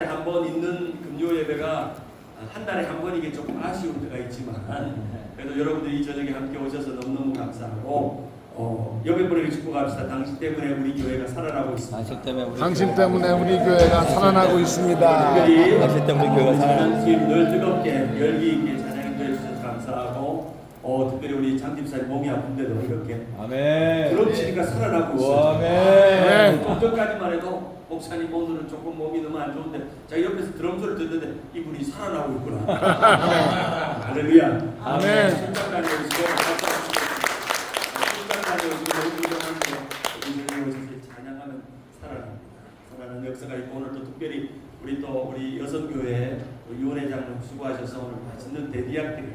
한 번 있는 금요 예배가 한 달에 한 번이기 조금 아쉬울 때가 있지만 그래도 여러분들이 이 저녁에 함께 오셔서 너무너무 감사하고 여배 보내기 축복합시다. 당신 때문에 우리 교회가 살아나고 있습니다. 당신 때문에 우리 교회가 살아나고 있습니다. 특별히 당신 때문에 교회가 살아나고 찬양팀 늘 뜨겁게 열기 있게 찬양해 주셔서 감사하고 특별히 우리 장집사님 몸이 아픈데도 이렇게 아멘. 드럼 치니까 살아나고 있어요. 아멘. 좀 전까지만 해도 목사님 오늘은 조금 몸이 너무 안 좋은데 자 옆에서 드럼 소리 듣는데 이분이 살아나고 있구나. 할렐루야. 아멘. 출장 다녀오시고 출장 다녀오시고 너무 부정한데 이들이 오셔서 찬양하면 살아납니다. 살아나는 역사가 있고 오늘 또 특별히 우리 여성교회 유원회장 수고하셔서 오늘 맛있는 대디약들이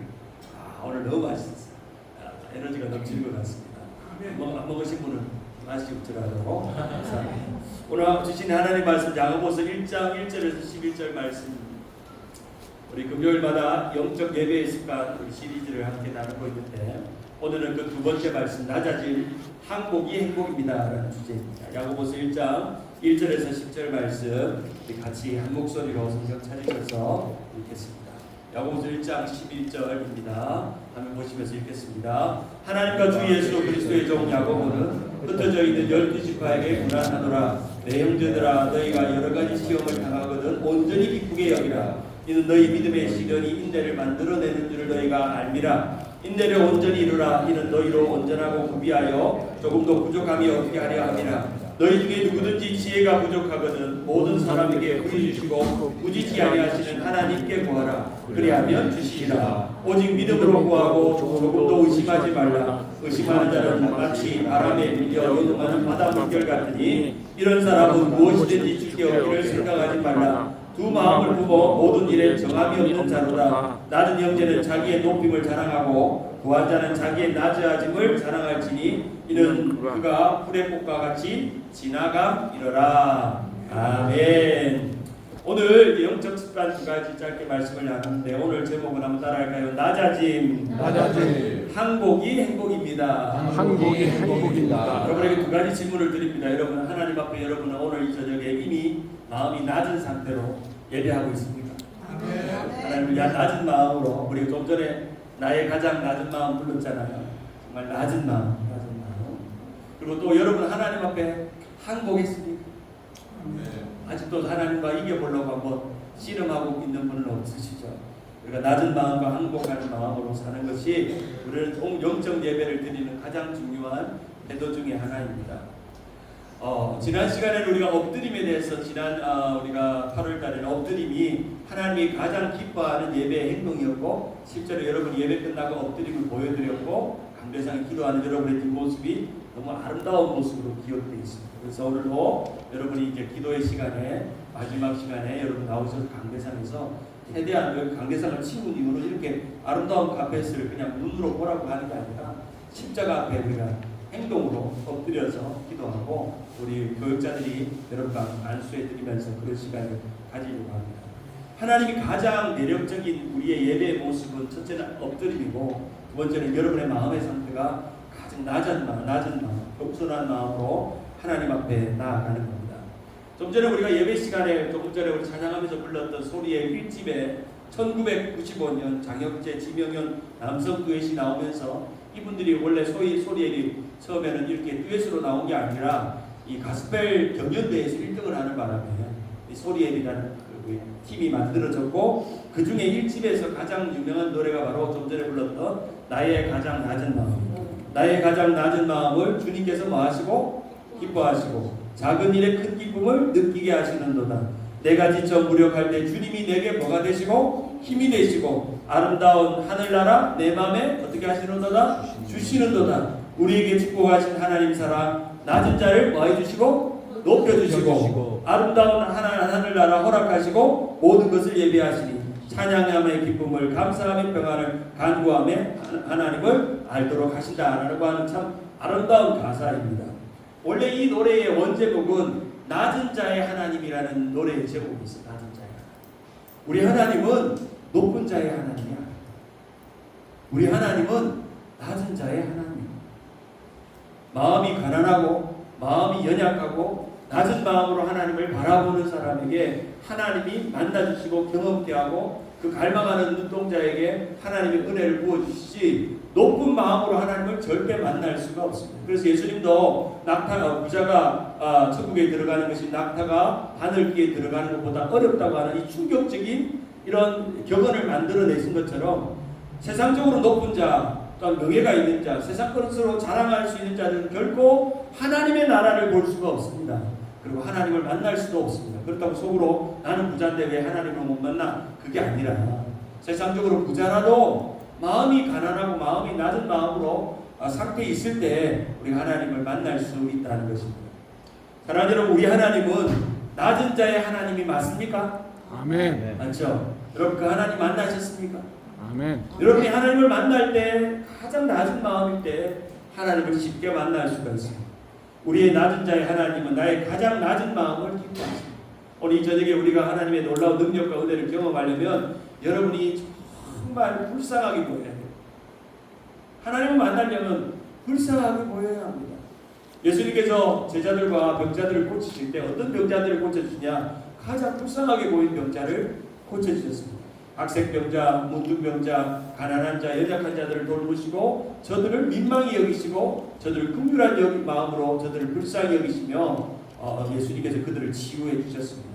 오늘 너무 맛있었어요. 에너지가 넘치는 것 같습니다. 안 먹으신 분은 맛있게 들어가도록 감사합니다. 오늘 주신 하나님 말씀 야고보서 1장 1절에서 11절 말씀 우리 금요일마다 영적 예배의 습관 우리 시리즈를 함께 나누고 있는데 오늘은 그 두 번째 말씀 낮아질 항복이 행복입니다 라는 주제입니다. 야고보서 1장 1절에서 10절 말씀 우리 같이 한 목소리로 성경 찾으셔서 읽겠습니다. 야고보서 1장 11절입니다. 한번 보시면서 읽겠습니다. 하나님과 주 예수 그리스도의 종 야고보는 흩어져 있는 12지파에게 고난하노라. 내 형제들아 너희가 여러가지 시험을 당하거든 온전히 기쁘게 여기라. 이는 너희 믿음의 시련이 인내를 만들어내는 줄을 너희가 알미라. 인내를 온전히 이루라. 이는 너희로 온전하고 구비하여 조금도 부족함이 없게 하려 함이라. 너희 중에 누구든지 지혜가 부족하거든 모든 사람에게 부르시고 부지치 아니하시는 하나님께 구하라. 그리하면 주시리라. 오직 믿음으로 구하고 조금도 의심하지 말라. 의심하는 자는 마치 바람에 밀려 요동하는 바다 물결 같으니 이런 사람은 무엇이든지 주께 얻기를 생각하지 말라. 두 마음을 품어 모든 일에 정함이 없는 자로다. 낮은 형제는 자기의 높임을 자랑하고 구한 자는 자기의 낮아짐을 자랑할지니 이는 그가 풀의 꽃과 같이 지나감이러라. 아멘. 오늘 영적 습관 두 가지 짧게 말씀을 나누는데 오늘 제목은 한번 따라할까요? 낮아짐, 항복이 행복입니다. 항복이 행복입니다. 여러분에게 두 가지 질문을 드립니다. 여러분 하나님 앞에 여러분은 오늘 이 저녁에 이미 마음이 낮은 상태로 예배하고 있습니까? 하나님 낮은 마음으로 우리 좀 전에 나의 가장 낮은 마음 불렀잖아요. 정말 낮은 마음. 그리고 또 여러분 하나님 앞에 항복했습니까? 아직도 하나님과 이겨보려고 한번 씨름하고 있는 분은 없으시죠? 우리가 낮은 마음과 항복하는 마음으로 사는 것이 우리는 영적 예배를 드리는 가장 중요한 태도 중에 하나입니다. 지난 시간에는 우리가 엎드림에 대해서 우리가 8월 달에는 엎드림이 하나님이 가장 기뻐하는 예배의 행동이었고 실제로 여러분 예배 끝나고 엎드림을 보여드렸고 강대상에 기도하는 여러분의 뒷모습이 너무 아름다운 모습으로 기억되어 있습니다. 그래서 오늘도 여러분이 이제 기도의 시간에 마지막 시간에 여러분 나오셔서 강대상에서 최대한 강대상을 치운 이후로 이렇게 아름다운 카페스를 그냥 눈으로 보라고 하는 게 아니라 십자가 앞에 우리가 행동으로 엎드려서 기도하고 우리 교육자들이 여러분과 안수해 드리면서 그런 시간을 가지려고 합니다. 하나님이 가장 매력적인 우리의 예배의 모습은 첫째는 엎드림이고 두 번째는 여러분의 마음의 상태가 가장 낮은 마음, 겸손한 마음으로 하나님 앞에 나아가는 겁니다. 좀 전에 우리가 예배 시간에 조금 전에 우리 찬양하면서 불렀던 소리의 1집에 1995년 장혁재, 지명현 남성 듀엣이 나오면서 이분들이 원래 소리엘이 처음에는 이렇게 듀엣으로 나온 게 아니라 이 가스펠 경연대회에서 1등을 하는 바람에 이 소리엘이라는 팀이 만들어졌고 그 중에 1집에서 가장 유명한 노래가 바로 좀 전에 불렀던 나의 가장 낮은 마음. 나의 가장 낮은 마음을 주님께서 뭐 하시고 기뻐하시고 작은 일에 큰 기쁨을 느끼게 하시는도다. 내가 지쳐 무력할 때 주님이 내게 뭐가 되시고 힘이 되시고 아름다운 하늘나라 내 마음에 어떻게 하시는도다? 주시는도다. 우리에게 축복하신 하나님 사랑 낮은 자를 뭐 해주시고 높여주시고 아름다운 하늘나라 허락하시고 모든 것을 예배하시니 찬양함의 기쁨을 감사함의 평안을 간구함에 하나님을 알도록 하신다라고 하는 참 아름다운 가사입니다. 원래 이 노래의 원제목은 낮은 자의 하나님이라는 노래의 제목이 있어요. 낮은 자의 하나님. 우리 하나님은 높은 자의 하나님이야. 우리 하나님은 낮은 자의 하나님. 마음이 가난하고 마음이 연약하고 낮은 마음으로 하나님을 바라보는 사람에게 하나님이 만나주시고 경험케 하고 그 갈망하는 눈동자에게 하나님의 은혜를 부어주시지 높은 마음으로 하나님을 절대 만날 수가 없습니다. 그래서 예수님도 부자가 천국에 들어가는 것이 낙타가 하늘길에 들어가는 것보다 어렵다고 하는 이 충격적인 이런 격언을 만들어내신 것처럼 세상적으로 높은 자, 또한 명예가 있는 자, 세상 것으로 자랑할 수 있는 자들은 결코 하나님의 나라를 볼 수가 없습니다. 그리고 하나님을 만날 수도 없습니다. 그렇다고 속으로 나는 부자인데 왜 하나님을 못 만나? 그게 아니라 세상적으로 부자라도 마음이 가난하고 마음이 낮은 마음으로 상태에 있을 때 우리가 하나님을 만날 수 있다는 것입니다. 사랑하는 여러분, 우리 하나님은 낮은 자의 하나님이 맞습니까? 아멘. 맞죠? 여러분 그 하나님 만나셨습니까? 아멘. 여러분이 하나님을 만날 때 가장 낮은 마음일 때 하나님을 쉽게 만날 수가 있습니다. 우리의 낮은 자의 하나님은 나의 가장 낮은 마음을 기뻐하십니다. 오늘 이 저녁에 우리가 하나님의 놀라운 능력과 은혜를 경험하려면 여러분이 정말 불쌍하게 보여야 돼요. 하나님을 만나려면 불쌍하게 보여야 합니다. 예수님께서 제자들과 병자들을 고치실 때 어떤 병자들을 고쳐주시냐? 가장 불쌍하게 보이는 병자를 고쳐주셨습니다. 악색병자, 문둥병자, 가난한 자, 연약한 자들을 돌보시고 저들을 민망히 여기시고 저들을 긍휼한 마음으로 저들을 불쌍히 여기시며 예수님께서 그들을 치유해 주셨습니다.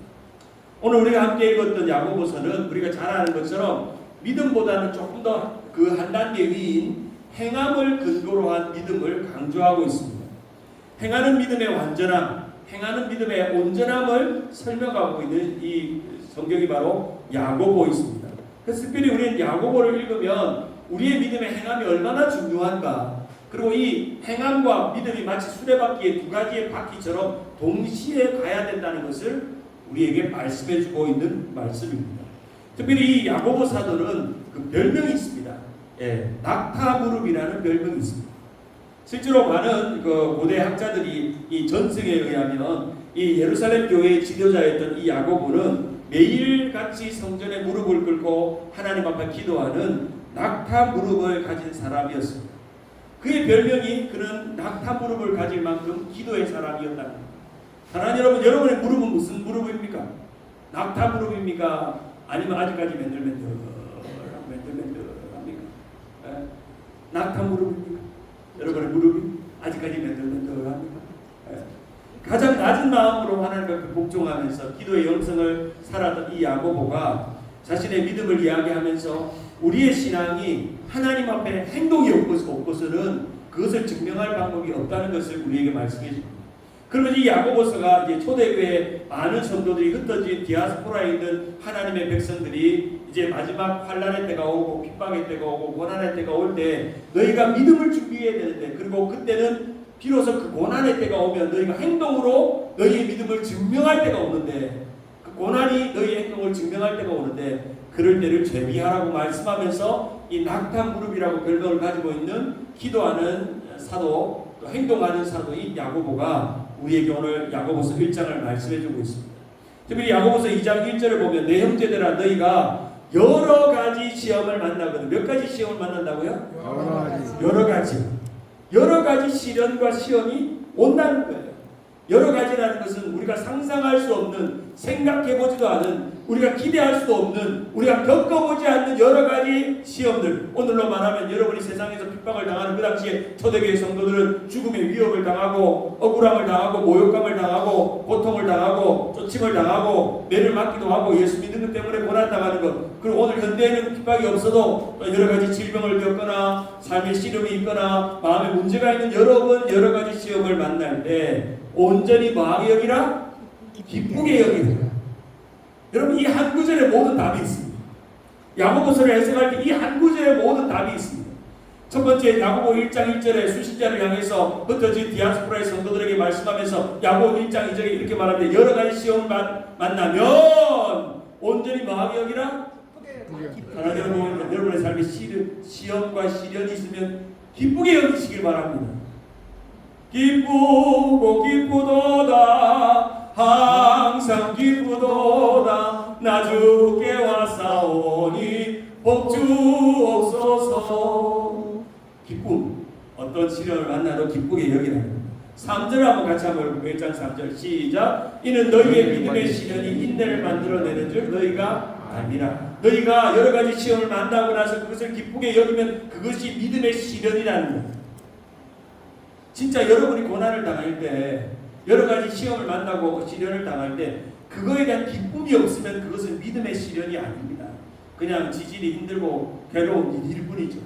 오늘 우리가 함께 읽었던 야고보서는 우리가 잘 아는 것처럼 믿음보다는 조금 더 그 한 단계 위인 행함을 근거로 한 믿음을 강조하고 있습니다. 행하는 믿음의 완전함, 행하는 믿음의 온전함을 설명하고 있는 이 성경이 바로 야고보입니다. 그래서 특별히 우리는 야고보를 읽으면 우리의 믿음의 행함이 얼마나 중요한가, 그리고 이 행함과 믿음이 마치 수레바퀴의 두 가지의 바퀴처럼 동시에 가야 된다는 것을 우리에게 말씀해주고 있는 말씀입니다. 특별히 이 야고보 사도는 그 별명이 있습니다. 낙타무릎이라는 별명이 있습니다. 실제로 많은 그 고대 학자들이 이 전승에 의하면 이 예루살렘 교회의 지도자였던 이 야고보는 매일같이 성전에 무릎을 꿇고 하나님 앞에 기도하는 낙타 무릎을 가진 사람이었습니다. 그의 별명이 그런 낙타 무릎을 가질 만큼 기도의 사람이었다는 겁니다. 사랑하는 여러분, 여러분의 무릎은 무슨 무릎입니까? 낙타 무릎입니까? 아니면 아직까지 맨들맨들합니까? 낙타 무릎입니까? 여러분의 무릎이 아직까지 맨들맨들합니까? 가장 낮은 마음으로 하나님 앞에 복종하면서 기도의 영성을 살았던 이 야고보가 자신의 믿음을 이야기하면서 우리의 신앙이 하나님 앞에 행동이 없고서는 그것을 증명할 방법이 없다는 것을 우리에게 말씀해 줍니다. 그러면 이 야고보서가 이제 초대교회 많은 성도들이 흩어진 디아스포라에 있는 하나님의 백성들이 이제 마지막 환난의 때가 오고 핍박의 때가 오고 고난의 때가 올 때 너희가 믿음을 준비해야 되는데, 그리고 그때는 비로소 그 고난의 때가 오면 너희가 행동으로 너희의 믿음을 증명할 때가 오는데, 그 고난이 너희의 행동을 증명할 때가 오는데 그럴 때를 죄비하라고 말씀하면서 이 낙타 무릎이라고 별명을 가지고 있는 기도하는 사도, 또 행동하는 사도인 야고보가 우리에게 오늘 야고보서 1장을 말씀해주고 있습니다. 특별히 야고보서 2장 1절을 보면 내 형제들아 너희가 여러 가지 시험을 만나거든. 몇 가지 시험을 만난다고요? 여러 가지 시련과 시험이 온다는 거예요. 여러 가지라는 것은 우리가 상상할 수 없는, 생각해보지도 않은, 우리가 기대할 수도 없는, 우리가 겪어보지 않는 여러 가지 시험들. 오늘로 말하면 여러분이 세상에서 핍박을 당하는 그 당시에 초대교회 성도들은 죽음의 위협을 당하고 억울함을 당하고 모욕감을 당하고 고통을 당하고 쫓임을 당하고 매를 맞기도 하고 예수 믿는 것 때문에 고난당하는 것. 그리고 오늘 현대에는 핍박이 없어도 여러 가지 질병을 겪거나 삶의 시름이 있거나 마음에 문제가 있는 여러 가지 시험을 만날 때 온전히 뭐하게 여기라? 기쁘게 여기라. 여러분, 이 한 구절에 모든 답이 있습니다. 야고보서를 해석할 때 이 한 구절에 모든 답이 있습니다. 첫 번째, 야고보 1장 1절에 수신자를 향해서 흩어진 디아스포라의 성도들에게 말씀하면서 야고보 1장 2절에 이렇게 말합니다. 여러 가지 시험을 만나면 온전히 뭐하게 여기라? 하나님, 여러분의 삶에 시험과 시련이 있으면 기쁘게 여기시길 바랍니다. 기쁘고 기쁘도다, 항상 기쁘도다, 나 주께 왔사오니 복주옵소서. 기쁨, 어떤 시련을 만나도 기쁘게 여기라는 겁니다. 3절 한번 같이 한번 읽어볼까요? 1장 3절 시작. 이는 너희의 믿음의 시련이 인내를 만들어내는 줄 너희가 알미라. 너희가 여러 가지 시험을 만나고 나서 그것을 기쁘게 여기면 그것이 믿음의 시련이라는 거예요. 진짜 여러분이 고난을 당할 때, 여러 가지 시험을 만나고 시련을 당할 때 그거에 대한 기쁨이 없으면 그것은 믿음의 시련이 아닙니다. 그냥 지질이 힘들고 괴로운 일일 뿐이죠.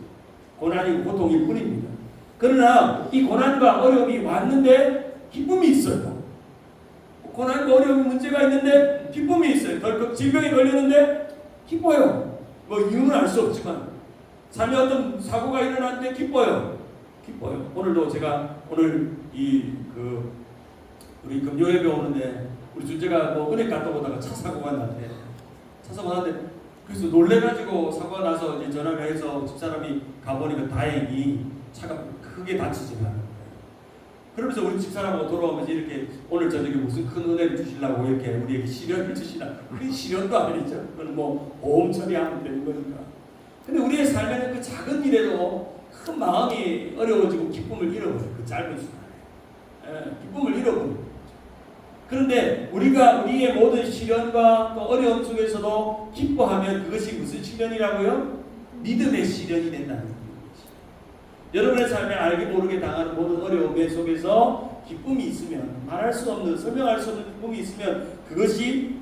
고난이고 고통일 뿐입니다. 그러나 이 고난과 어려움이 왔는데 기쁨이 있어요. 고난과 어려움이 문제가 있는데 기쁨이 있어요. 덜컥 질병에 걸렸는데 기뻐요. 뭐 이유는 알 수 없지만 삶에 어떤 사고가 일어났는데 기뻐요. 오늘도 제가 오늘 우리 금요예배 오는데 우리 주제가 뭐 은혜 갔다 오다가 차 사고가 났대. 그래서 놀래가지고 사고가 나서 이제 전화를 해서 집사람이 가보니까 다행히 차가 크게 다치지 않은 거예요. 그러면서 우리 집사람하고 돌아오면서 이렇게 오늘 저녁에 무슨 큰 은혜를 주시려고 이렇게 우리에게 시련을 주시나? 그게 시련도 아니죠. 그건 뭐 보험 처리하면 되는 거니까. 근데 우리의 삶에는 그 작은 일에도 큰 마음이 어려워지고 기쁨을 잃어버려요. 그 짧은 순간에. 기쁨을 잃어버려요. 그런데 우리가 우리의 모든 시련과 또 어려움 속에서도 기뻐하면 그것이 무슨 시련이라고요? 믿음의 시련이 된다는 거예요. 여러분의 삶에 알게 모르게 당하는 모든 어려움 속에서 기쁨이 있으면, 말할 수 없는, 설명할 수 없는 기쁨이 있으면 그것이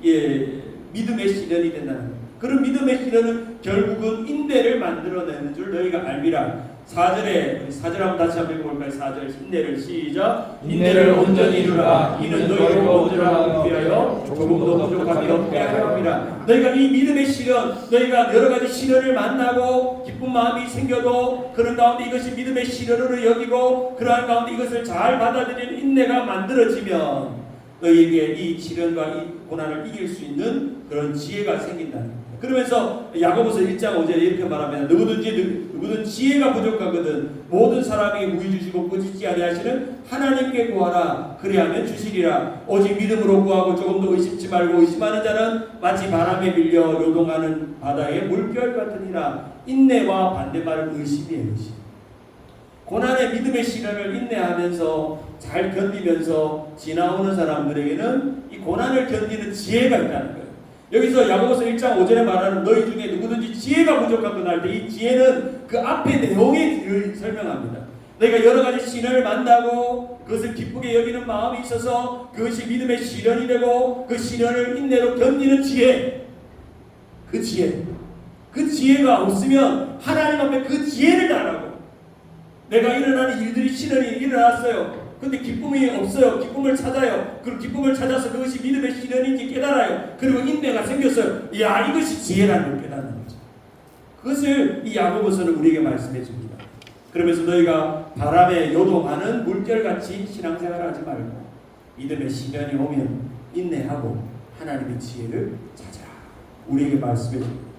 믿음의 시련이 된다는 거예요. 그런 믿음의 시련은 결국은 인내를 만들어내는 줄 너희가 알미라. 4절에 4절 한번 다시 한번 읽어볼까요? 4절 인내를 시작. 인내를 온전히 이루라. 이는 너희가 온전하기 위하여 조금도 부족함이 없게 하려 함이라. 너희가 이 믿음의 시련, 너희가 여러 가지 시련을 만나고 기쁜 마음이 생겨도 그런 가운데 이것이 믿음의 시련으로 여기고 그러한 가운데 이것을 잘 받아들이는 인내가 만들어지면 너희에게 이 시련과 이 고난을 이길 수 있는 그런 지혜가 생긴다는 거예요. 그러면서 야고보서 1장 5절에 이렇게 말합니다. 누구든 지혜가 부족하거든 모든 사람에게 무의 주시고 꾸짖지 아니하시는 하나님께 구하라. 그리하면 주시리라. 오직 믿음으로 구하고 조금도 의심치 말고 의심하는 자는 마치 바람에 밀려 요동하는 바다의 물결 같으니라. 인내와 반대말은 의심이에요. 의심. 고난의 믿음의 시련을 인내하면서 잘 견디면서 지나오는 사람들에게는 이 고난을 견디는 지혜가 있다는 거예요. 여기서 야고보서 1장 5절에 말하는 너희 중에 누구든지 지혜가 부족하거나 할 때 이 지혜는 그 앞에 내용을 설명합니다. 너희가 여러 가지 시련을 만나고 그것을 기쁘게 여기는 마음이 있어서 그것이 믿음의 시련이 되고 그 시련을 인내로 견디는 지혜. 그 지혜가 없으면 하나님 앞에 그 지혜를 달라고. 내가 일어나는 일들이 시련이 일어났어요. 근데 기쁨이 없어요. 기쁨을 찾아요. 그리고 기쁨을 찾아서 그것이 믿음의 시련인지 깨달아요. 그리고 인내가 생겼어요. 야, 이것이 지혜라는 걸 깨닫는 거죠. 그것을 이 야고보서는 우리에게 말씀해 줍니다. 그러면서 너희가 바람에 요동하는 물결같이 신앙생활을 하지 말고 믿음의 시련이 오면 인내하고 하나님의 지혜를 찾아라. 우리에게 말씀해 줍니다.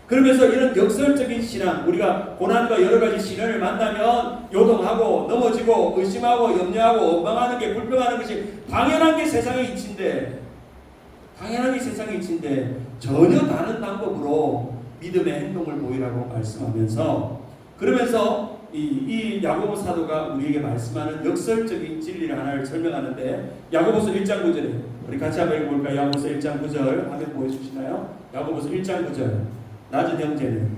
그러면서 이런 역설적인 신앙, 우리가 고난과 여러 가지 시련을 만나면 요동하고 넘어지고 의심하고 염려하고 원망하는 게 불평하는 것이 당연한 게 세상의 이치인데 전혀 다른 방법으로 믿음의 행동을 보이라고 말씀하면서 그러면서 이 야고보 사도가 우리에게 말씀하는 역설적인 진리를 하나를 설명하는데 야고보서 1장 9절에 우리 같이 한번 읽어볼까요? 야고보서 1장 9절 화면 보여주시나요? 야고보서 1장 9절 낮은 형제는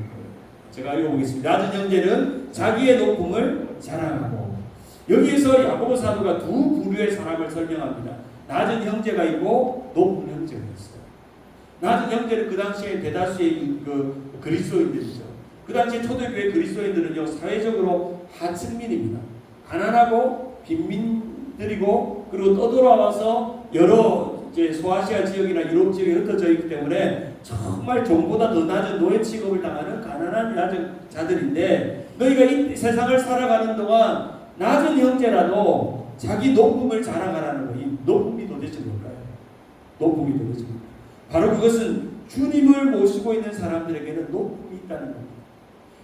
제가 읽어보겠습니다. 낮은 형제는 자기의 높음을 자랑하고 여기에서 야고보 사도가 두 부류의 사람을 설명합니다. 낮은 형제가 있고 높은 형제가 있어요. 낮은 형제는 그 당시에 대다수의 그 그리스도인들이죠. 그 당시에 초대교회 그리스도인들은요 사회적으로 하층민입니다. 가난하고 빈민들이고 그리고 떠돌아와서 여러 이제 소아시아 지역이나 유럽 지역에 흩어져 있기 때문에 정말 종보다 더 낮은 노예 취급을 당하는 가난한 낮은 자들인데 너희가 이 세상을 살아가는 동안 낮은 형제라도 자기 높음을 자랑하라는 거예요. 이 높음이 도대체 뭘까요? 높음이 도대체 뭘까요? 바로 그것은 주님을 모시고 있는 사람들에게는 높음이 있다는 겁니다.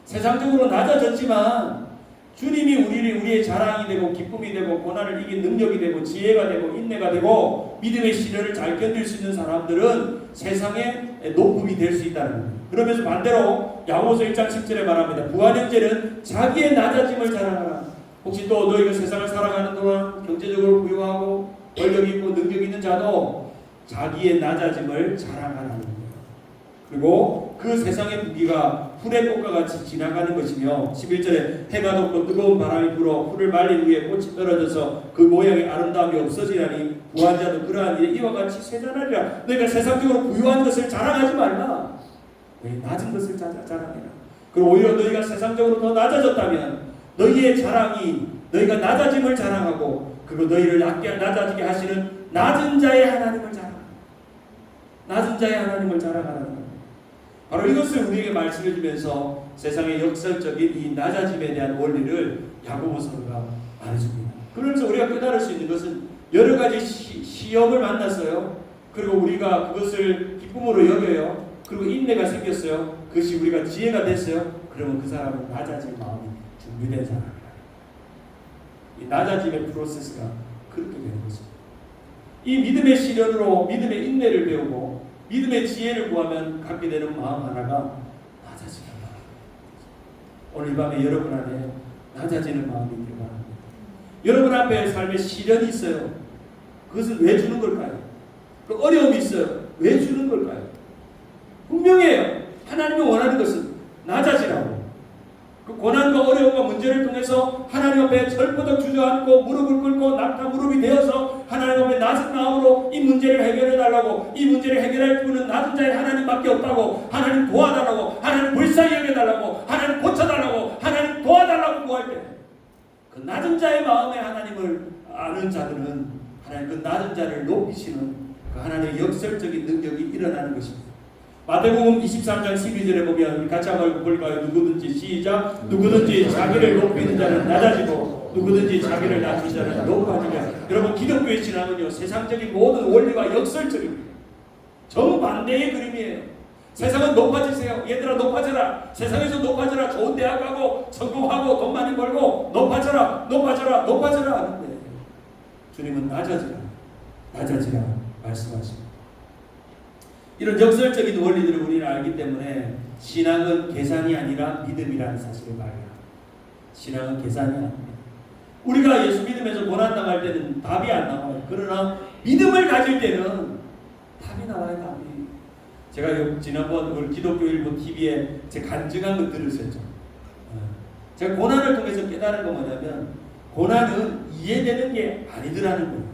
세상적으로 낮아졌지만 주님이 우리의 자랑이 되고 기쁨이 되고 고난을 이긴 능력이 되고 지혜가 되고 인내가 되고 믿음의 시련을 잘 견딜 수 있는 사람들은 세상의 높음이 될 수 있다는 겁니다. 그러면서 반대로 야고보서 1장 10절에 말합니다. 부한 형제는 자기의 낮아짐을 자랑하라. 혹시 또 너희가 세상을 살아가는 동안 경제적으로 부유하고 권력 있고 능력 있는 자도 자기의 낮아짐을 자랑하라는 거예요. 그리고 그 세상의 무기가 풀의 꽃과 같이 지나가는 것이며 11절에 해가 돋고 뜨거운 바람이 불어 풀을 말린 후에 꽃이 떨어져서 그 모양의 아름다움이 없어지라니 부한 자도 그러한 일에 이와 같이 쇠잔하리라. 너희가 세상적으로 부유한 것을 자랑하지 말라. 너희 낮은 것을 자랑해라. 그리고 오히려 너희가 세상적으로 더 낮아졌다면 너희의 자랑이 너희가 낮아짐을 자랑하고 그리고 너희를 낮아지게 하시는 낮은 자의 하나님을 자랑하라. 낮은 자의 하나님을 자랑하라는 겁니다. 바로 이것을 우리에게 말씀해 주면서 세상의 역설적인 이 낮아짐에 대한 원리를 야고보서가 말해줍니다. 그러면서 우리가 깨달을 수 있는 것은 여러 가지 시험을 만났어요. 그리고 우리가 그것을 기쁨으로 여겨요. 그리고 인내가 생겼어요. 그것이 우리가 지혜가 됐어요. 그러면 그 사람은 낮아질 마음이 준비된 사람이다. 이 낮아짐의 프로세스가 그렇게 되는 것입니다. 이 믿음의 시련으로 믿음의 인내를 배우고 믿음의 지혜를 구하면 갖게 되는 마음 하나가 낮아지는 마음. 오늘 이 밤에 여러분 안에 낮아지는 마음이 있길 바랍니다. 여러분 앞에 삶에 시련이 있어요. 그것은 왜 주는 걸까요? 그 어려움이 있어요. 왜 주는 걸까요? 분명해요. 하나님이 원하는 것은 낮아지라고. 그 고난과 어려움과 문제를 통해서 하나님 앞에 절버덕 주저앉고 무릎을 꿇고 낙타 무릎이 되어서 하나님 앞에 낮은 마음으로 이 문제를 해결해 달라고, 이 문제를 해결할 분은 낮은 자의 하나님밖에 없다고, 하나님 도와달라고, 하나님 불쌍히 여겨달라고, 하나님 고쳐달라고, 하나님 도와달라고 구할 때 그 낮은 자의 마음에 하나님을 아는 자들은 하나님 그 낮은 자를 높이시는 그 하나님의 역설적인 능력이 일어나는 것입니다. 마태복음 23장 12절에 보면 우리 같이 한번 볼까요? 누구든지 시작. 누구든지 자기를 높이는 자는 낮아지고 누구든지 자기를 낮춘 자는 높아지며. 여러분 기독교의 신앙은요 세상적인 모든 원리와 역설적입니다. 정반대의 그림이에요. 세상은 높아지세요. 얘들아 높아져라. 세상에서 높아져라. 좋은 대학 가고 성공하고 돈 많이 벌고 높아져라. 높아져라. 높아져라 하는데 주님은 낮아지라. 낮아지라 말씀하십니다. 이런 역설적인 원리들을 우리는 알기 때문에 신앙은 계산이 아니라 믿음이라는 사실을 말해요. 신앙은 계산이 아닙니다. 우리가 예수 믿으면서 고난당할 때는 답이 안 나와요. 그러나 믿음을 가질 때는 답이 나와요. 답이. 제가 지난번 우리 기독교일보 TV에 제 간증한 거 들으셨죠? 제가 고난을 통해서 깨달은 건 뭐냐면 고난은 이해되는 게 아니더라는 거예요.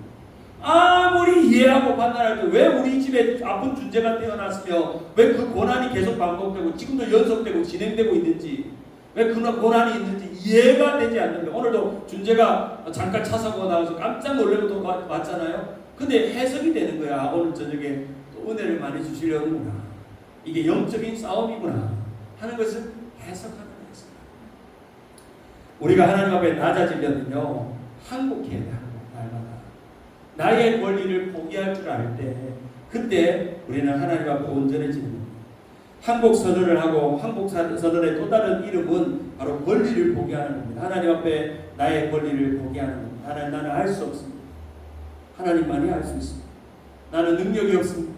아무리 이해하고 판단할 때 왜 우리 집에 아픈 존재가 태어났으며 왜 그 고난이 계속 반복되고 지금도 연속되고 진행되고 있는지 왜 그런 고난이 있는지 이해가 되지 않는 거예요. 오늘도 존재가 잠깐 차 사고가 나와서 깜짝 놀래고 또 왔잖아요. 근데 해석이 되는 거야. 오늘 저녁에 또 은혜를 많이 주시려는구나. 이게 영적인 싸움이구나 하는 것을 해석하는 거였어요. 우리가 하나님 앞에 낮아지려면요 항복해야 돼. 날마다 나의 권리를 포기할 줄 알 때 그때 우리는 하나님 앞에 온전해지는 겁니다. 항복 선언을 하고 항복 선언의 또 다른 이름은 바로 권리를 포기하는 겁니다. 하나님 앞에 나의 권리를 포기하는 겁니다. 하나님 나는 할 수 없습니다. 하나님만이 할 수 있습니다. 나는 능력이 없습니다.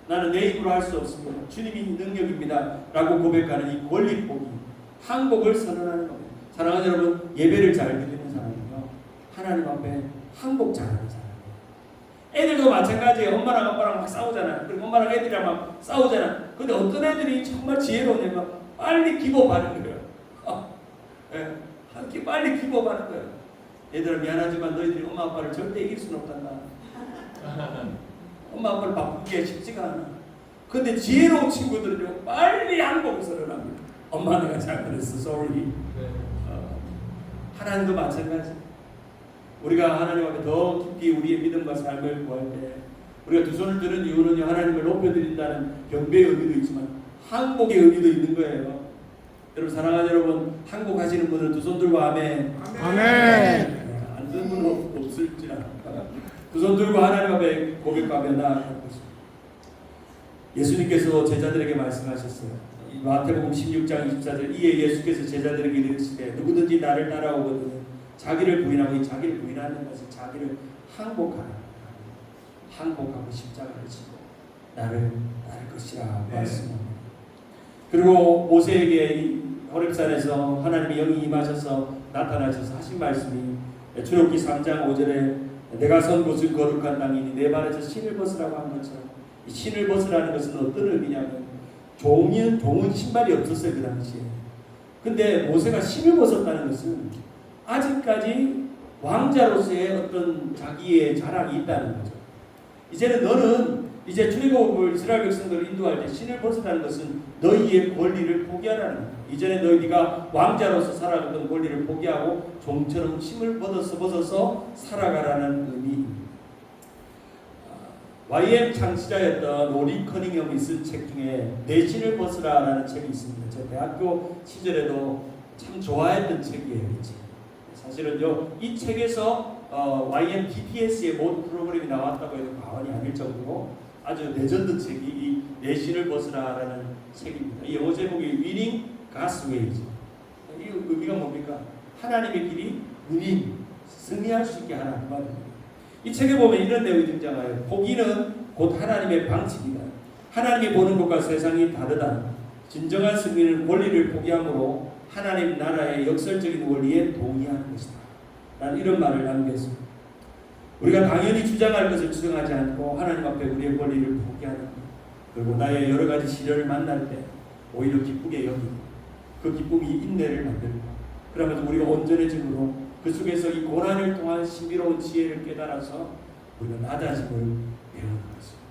나는 내 힘으로 할 수 없습니다. 주님이 능력입니다. 라고 고백하는 이 권리 포기, 항복을 선언하는 겁니다. 사랑하는 여러분, 예배를 잘 드리는 사람은요 하나님 앞에 항복 잘하는 사람. 애들도 마찬가지예요. 엄마랑 아빠랑 막 싸우잖아요. 그리고 엄마랑 애들이랑 막 싸우잖아요. 근데 어떤 애들이 정말 지혜로우냐면 빨리 기법하는 거예요. 네. 빨리 기법하는 거예요. 얘들아 미안하지만 너희들이 엄마 아빠를 절대 이길 수는 없단다. 엄마 아빠를 바꾸기가 쉽지가 않아. 근데 지혜로운 친구들은요 빨리 항복을 선언합니다. 엄마 내가 잘못했어. sorry. 하나님도 마찬가지. 우리가 하나님 앞에 더 깊이 우리의 믿음과 삶을 구할 때 우리가 두 손을 드는 이유는 하나님을 높여드린다는 경배의 의미도 있지만 항복의 의미도 있는 거예요. 여러분 사랑하는 여러분 항복하시는 분은 두 손 들고 아멘. 아멘. 안 드는 분은 없을지라. 두 손 들고 하나님 앞에 고백하며 나아갈 것입니다. 예수님께서 제자들에게 말씀하셨어요. 마태복음 16장 24절 이에 예수께서 제자들에게 이르시되 누구든지 나를 따라오거든 자기를 부인하고 이 자기를 부인하는 것은 자기를 항복하라. 항복하고 십자가를 지고 나를 따를 것이라 말씀합니다. 그리고 모세에게 호렙산에서 하나님의 영이 임하셔서 나타나셔서 하신 말씀이 출애굽기 3장 5절에 내가 선 곳은 거룩한 땅이니 내 발에서 신을 벗으라고 한 것처럼, 이 신을 벗으라는 것은 어떤 의미냐면 좋은 신발이 없었어요 그 당시에. 근데 모세가 신을 벗었다는 것은 아직까지 왕자로서의 어떤 자기의 자랑이 있다는 거죠. 이제는 너는 이제 출애굽을 이스라엘 백성들을 인도할 때 신을 벗으라는 것은 너희의 권리를 포기하라는 거예요. 이전에 너희가 왕자로서 살아갔던 권리를 포기하고 종처럼 힘을 벗어서 살아가라는 의미입니다. YM 창시자였던 로리 커닝엄이 쓴 책 중에 내 신을 벗으라라는 책이 있습니다. 제 대학교 시절에도 참 좋아했던 책이에요. 이 책. 사실은요, 이 책에서 YM BTS의 모든 프로그램이 나왔다고 해도 과언이 아닐 정도로 아주 레전드 책이 이 내 신을 벗으라라는 책입니다. 이 영어 제목이 Winning God's Ways. 이 의미가 뭡니까? 하나님의 길이 winning, 승리할 수 있게 하라 그 말입니다. 이 책에 보면 이런 내용이 등장해요. 포기는 곧 하나님의 방식이다. 하나님이 보는 것과 세상이 다르다. 진정한 승리는 권리를 포기함으로 하나님 나라의 역설적인 원리에 동의하는 것이다. 라는 이런 말을 남겼습니다. 우리가 당연히 주장할 것을 주장하지 않고 하나님 앞에 우리의 권리를 포기하는 것, 그리고 나의 여러 가지 시련을 만날 때 오히려 기쁘게 여기고 그 기쁨이 인내를 만들고, 그러면서 우리가 온전해짐으로 그 속에서 이 고난을 통한 신비로운 지혜를 깨달아서 우리가 낮아짐을 배우는 것입니다.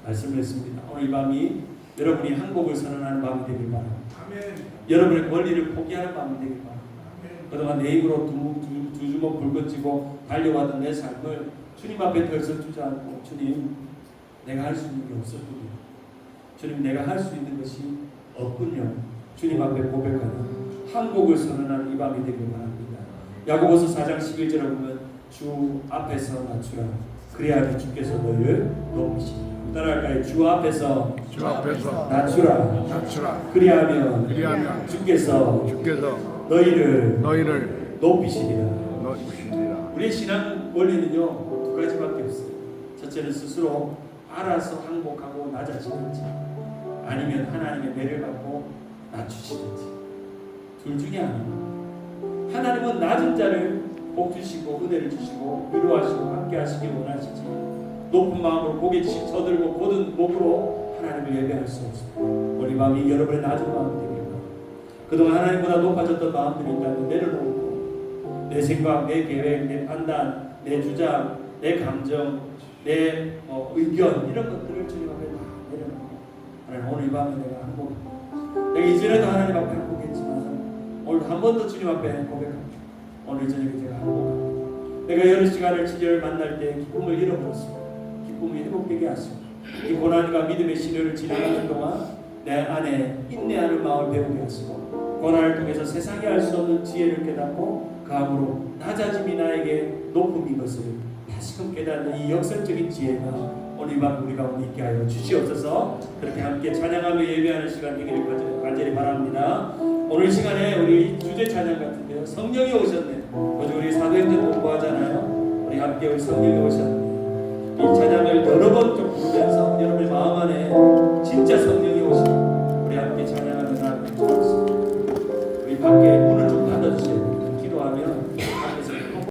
말씀을 했습니다. 오늘 이 밤이 여러분이 항복을 선언하는 밤이 되길 바랍니다. 아멘. 여러분의 권리를 포기하는 밤이 되길 바랍니다. 아멘. 그동안 내 힘으로 두 주먹 붉어지고 달려왔던 내 삶을 주님 앞에 덜썩 주저앉고, 주님 내가 할 수 있는 게 없었군요. 주님 내가 할 수 있는 것이 없군요. 주님 앞에 고백하는 항복을 선언하는 이 밤이 되길 바랍니다. 야고보서 4장 11절에 보면 주 앞에서 낮추라. 그래야 주께서 너희를 높이시리라. 따라할까요? 주 앞에서 낮추라. 그리하면 주께서 너희를 높이시리라. 우리의 신앙 원리는요 두 가지밖에 없어요. 첫째는 스스로 알아서 항복하고 낮아지든지, 아니면 하나님의 매를 받고 낮추시든지, 둘 중에 하나입니다. 하나님은 낮은 자를 복 주시고 은혜를 주시고 위로하시고 함께 하시길 원하시지, 높은 마음으로 고개 쳐들고 곧은 목으로 하나님을 예배할 수 없습니다. 우리 마음이 여러분의 낮은 마음이 되길 바랍니다. 그동안 하나님보다 높아졌던 마음들이 있다면 내려놓고 내 생각, 내 계획, 내 판단, 내 주장, 내 감정, 내 의견, 이런 것들을 주님 앞에 다 내려놓고, 하나님 오늘 이 밤에 내가 항복합니다. 내가 이전에도 하나님 앞에 항복했지만 오늘 한 번 더 주님 앞에 고백합니다. 오늘 저녁에 제가 항복합니다. 내가 여러 시간을 치료를 만날 때 기쁨을 잃어버렸습니다. 기쁨을 회복되게 하시고, 이 고난과 믿음의 시련을 지나가는 동안 내 안에 인내하는 마음을 배우게 하시고, 고난을 통해서 세상이 알 수 없는 지혜를 깨닫고 감으로 낮아짐이 나에게 높음인 것을 다시금 깨닫는 이 역설적인 지혜가 오늘 이 밤 우리 가운데 있게 하여 주시옵소서. 그렇게 함께 찬양하며 예배하는 시간 되기를 간절히 바랍니다. 오늘 시간에 우리 주제 찬양 같은데요, 성령이 오셨네. 어제 우리 사도행전 공부하잖아요. 우리 함께 우리 성령이 오셨네. 이 찬양을 여러 번 좀 부르면서